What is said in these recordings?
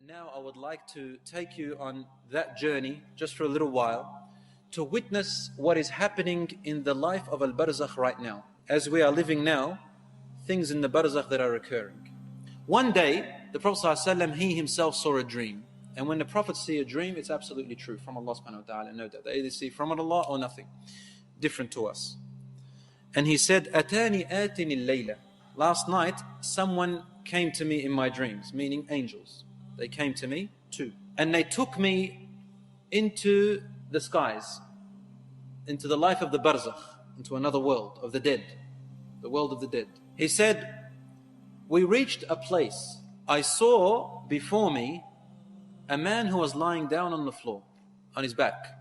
Now I would like to take you on that journey just for a little while to witness what is happening in the life of Barzakh right now. As we are living now, things in the Barzakh that are occurring. One day, the Prophet ﷺ, he himself saw a dream. And when the Prophet see a dream, it's absolutely true from Allah subhanahu wa ta'ala. No doubt. They either see from Allah or nothing. Different to us. And he said, Atani atini layla. Last night, someone came to me in my dreams, meaning angels. They came to me too. And they took me into the skies, into the life of the Barzakh, into another world of the dead, the world of the dead. He said, we reached a place. I saw before me a man who was lying down on the floor, on his back.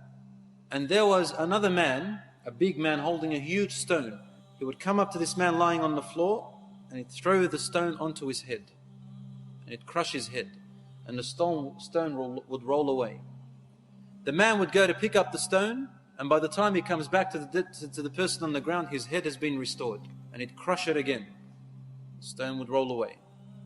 And there was another man, a big man holding a huge stone. He would come up to this man lying on the floor and he'd throw the stone onto his head. And it'd crush his head. And the stone would roll away. The man would go to pick up the stone, and by the time he comes back to the person on the ground, his head has been restored. And he'd crush it again. The stone would roll away.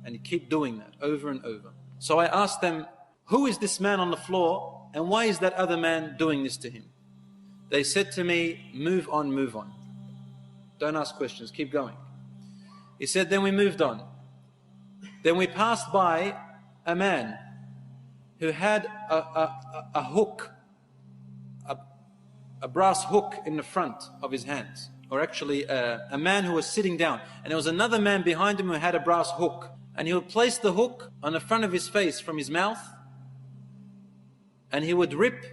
And he'd keep doing that over and over. So I asked them, who is this man on the floor, and why is that other man doing this to him? They said to me, move on, move on. Don't ask questions, keep going. He said, then we moved on. Then we passed by a man who had a hook, a brass hook in the front of his hands. Or actually a man who was sitting down. And there was another man behind him who had a brass hook. And he would place the hook on the front of his face from his mouth. And he would rip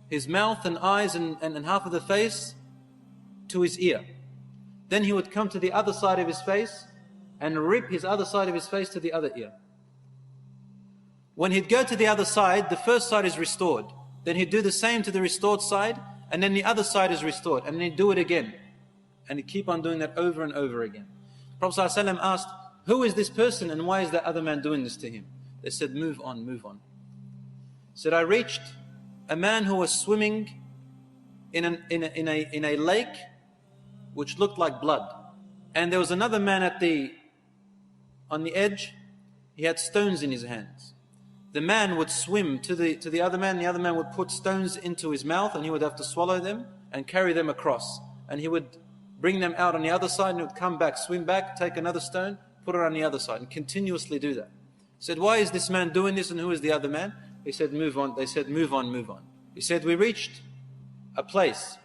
his mouth and eyes and half of the face to his ear. Then he would come to the other side of his face and rip his other side of his face to the other ear. When he'd go to the other side, the first side is restored. Then he'd do the same to the restored side, and then the other side is restored. And then he'd do it again. And he'd keep on doing that over and over again. Prophet ﷺ asked, who is this person and why is that other man doing this to him? They said, move on, move on. He said, I reached a man who was swimming in a lake which looked like blood. And there was another man on the edge. He had stones in his hands. The man would swim to the other man. The other man would put stones into his mouth and he would have to swallow them and carry them across. And he would bring them out on the other side and he would come back, swim back, take another stone, put it on the other side and continuously do that. He said, why is this man doing this and who is the other man? He said, move on. They said, move on, move on. He said, we reached a place.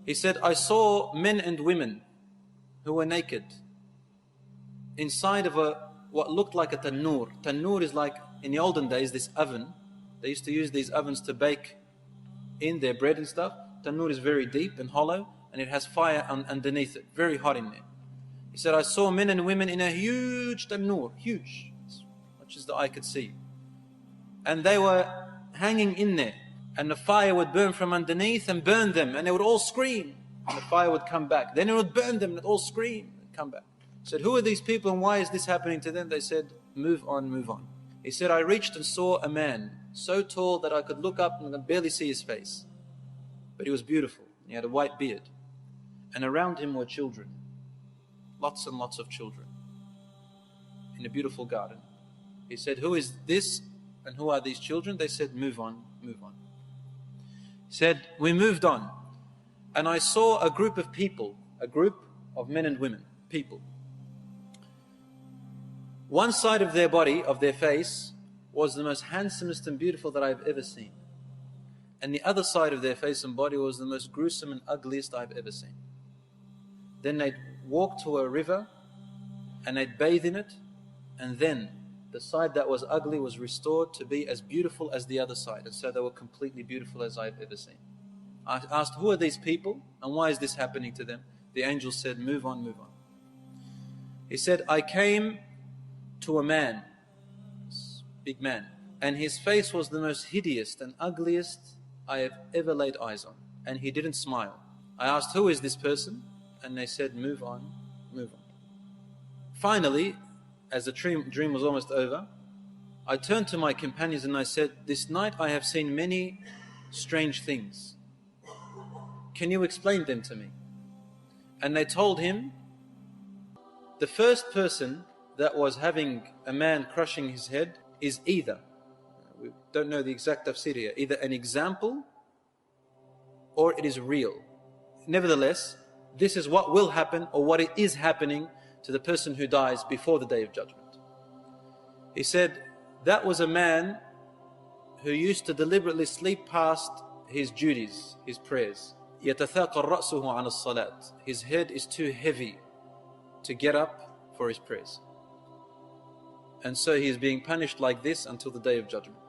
He said, I saw men and women who were naked inside of what looked like a tannoor. Tannoor is like, in the olden days, this oven. They used to use these ovens to bake in their bread and stuff. Tannoor is very deep and hollow, and it has fire underneath it. Very hot in there. He said, I saw men and women in a huge tannoor. Huge. As much as the eye could see. And they were hanging in there. And the fire would burn from underneath and burn them. And they would all scream. And the fire would come back. Then it would burn them and they'd all scream and come back. He said, who are these people and why is this happening to them? They said, move on, move on. He said, I reached and saw a man so tall that I could look up and barely see his face. But he was beautiful. He had a white beard. And around him were children. Lots and lots of children. In a beautiful garden. He said, who is this and who are these children? They said, move on, move on. He said, we moved on. And I saw a group of people, a group of men and women, people. One side of their body, of their face, was the most handsomest and beautiful that I've ever seen. And the other side of their face and body was the most gruesome and ugliest I've ever seen. Then they'd walk to a river and they'd bathe in it, and then the side that was ugly was restored to be as beautiful as the other side. And so they were completely beautiful as I've ever seen. I asked, who are these people and why is this happening to them? The angel said, move on, move on. He said, I came to a man, big man, and his face was the most hideous and ugliest I have ever laid eyes on. And he didn't smile. I asked, who is this person? And they said, move on, move on. Finally, as the dream was almost over, I turned to my companions and I said, this night I have seen many strange things. Can you explain them to me? And they told him, the first person that was having a man crushing his head is either, we don't know the exact tafsir here, either an example or it is real. Nevertheless, this is what will happen or what it is happening to the person who dies before the Day of Judgment. He said that was a man who used to deliberately sleep past his duties, his prayers. يَتَثَاقَ رَأْسُهُ عَنَ الصَّلَاةِ. His head is too heavy to get up for his prayers. And so he is being punished like this until the Day of Judgment.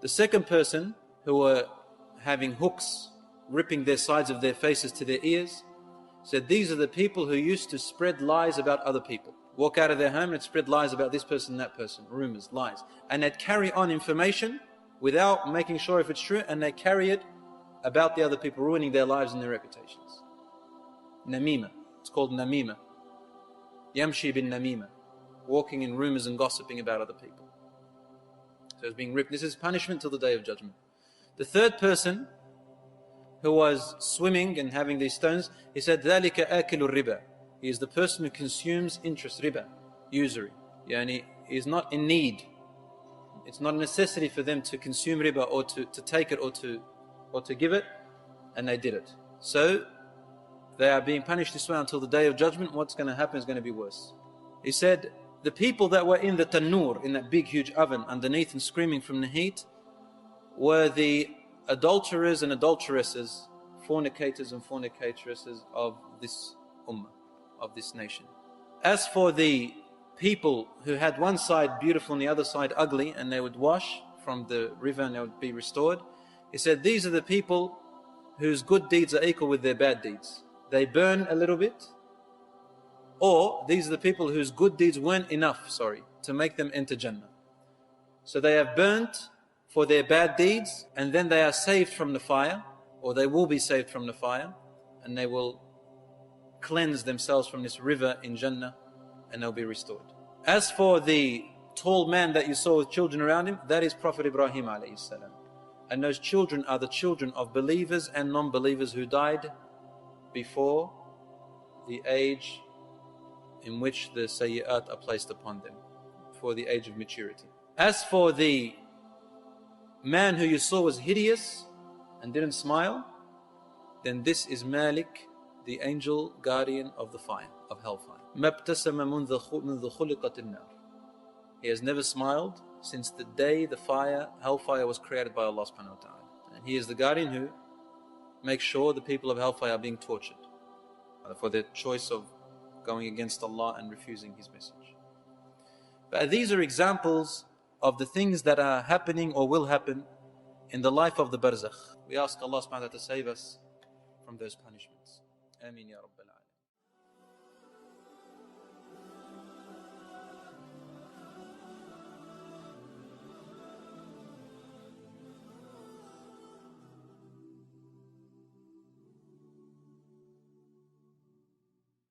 The second person who were having hooks ripping their sides of their faces to their ears said these are the people who used to spread lies about other people. Walk out of their home and spread lies about this person, that person, rumors, lies. And they'd carry on information without making sure if it's true, and they carry it about the other people, ruining their lives and their reputations. Namima. It's called namima. Yamshi bin namima. Walking in rumors and gossiping about other people. So it's being ripped. This is punishment till the Day of Judgment. The third person who was swimming and having these stones, he said, ذَلِكَ آكِلُ الرِّبَى. He is the person who consumes interest, riba, usury. Yani, he is not in need. It's not a necessity for them to consume riba or to take it or to give it, and they did it. So they are being punished this way until the Day of Judgment. What's going to happen is going to be worse. He said the people that were in the tanur, in that big huge oven underneath and screaming from the heat, were the adulterers and adulteresses, fornicators and fornicatresses of this ummah, of this nation. As for the people who had one side beautiful and the other side ugly, and they would wash from the river and they would be restored, he said these are the people whose good deeds are equal with their bad deeds. They burn a little bit, or these are the people whose good deeds weren't enough, to make them enter Jannah. So they have burnt for their bad deeds, and then they are saved from the fire, or they will be saved from the fire, and they will cleanse themselves from this river in Jannah, and they'll be restored. As for the tall man that you saw with children around him, that is Prophet Ibrahim alayhi salam. And those children are the children of believers and non-believers who died before the age in which the sayyat are placed upon them, for the age of maturity. As for the man who you saw was hideous and didn't smile, then this is Malik, the angel guardian of the fire, of hellfire. He has never smiled since the day the hellfire was created by Allah subhanahu wa ta'ala. And he is the guardian who makes sure the people of hellfire are being tortured for their choice of going against Allah and refusing His message. But these are examples of the things that are happening or will happen in the life of the Barzakh. We ask Allah subhanahu wa ta'ala to save us from those punishments. Ameen ya Rabbal Alamin.